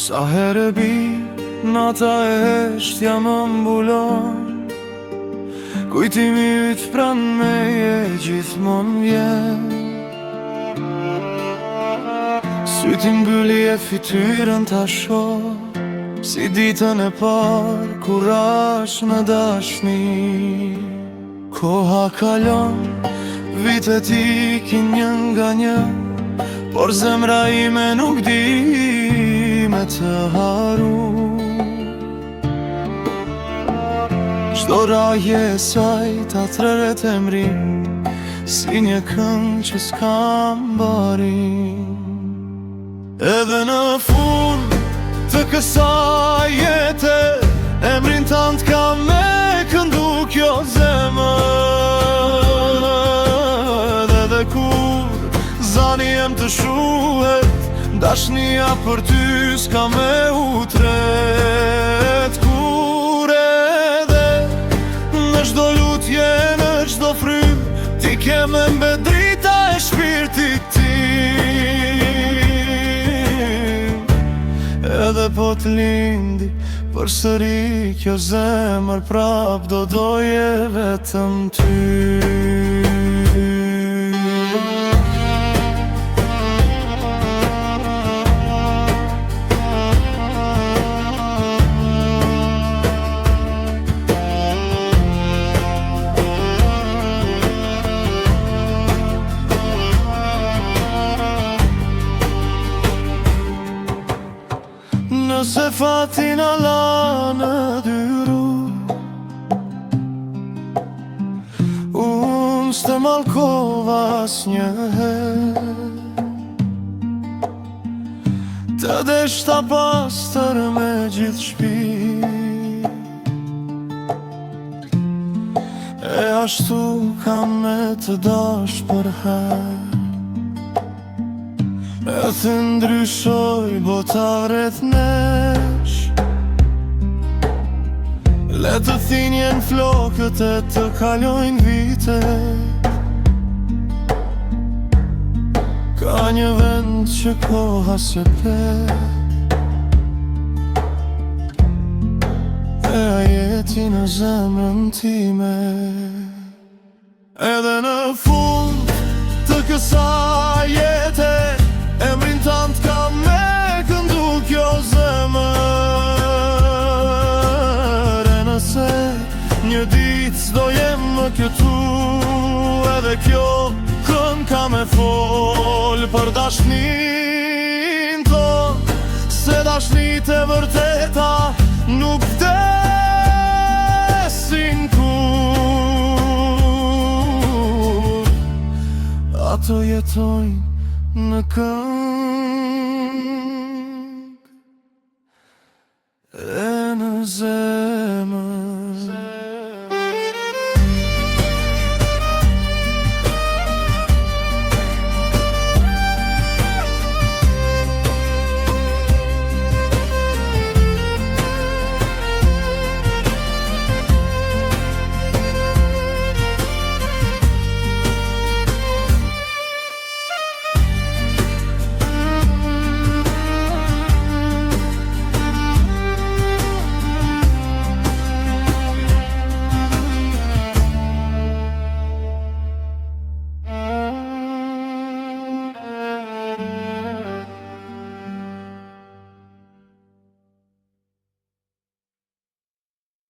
Sa herë bi, nata e heshtja më mbulon. Kujtimi yt pran meje gjithmon vjen. Syti mbylli e fytyrën ta shoh, si ditën e parë kur ash në dashni. Koha kalon, vitet ikin një nga një, por zemra ime nuk di me të haru. Çdo raje e saj ta treret emrin, si një këngë që s'kam barin. Edhe në fund të kësaj jete, emrin tant ka me këndu kjo zemër. Edhe kur zani jem të shuhet, dashnia për ty s'ka me utret. Kur edhe në çdo lutje, në çdo frym, ti ke me mbet drita e shpirtit tim. Edhe po t'lindi përsëri kjo zemër, prap do doje vetëm ty. Nëse fatin ala në dyru, unë s'te malkova asnjëherë. Të deshta pastër me gjithë shpirt, e ashtu kam me të dash për herë. E të ndryshoj bota rreth nesh, le të thinjen flokët e të kalojnë vite. Ka një vend që koha se pe, e a jeti në zemrën time. Edhe në fund të kësaj jete, emrin tant ka me këndu kjo zemër. E nëse një dit s'do jem më këtu, edhe kjo këngë ka me fol për dashnin ton, se dashnit e vërteta nuk vdesin kur. Ato jetojnë në këngë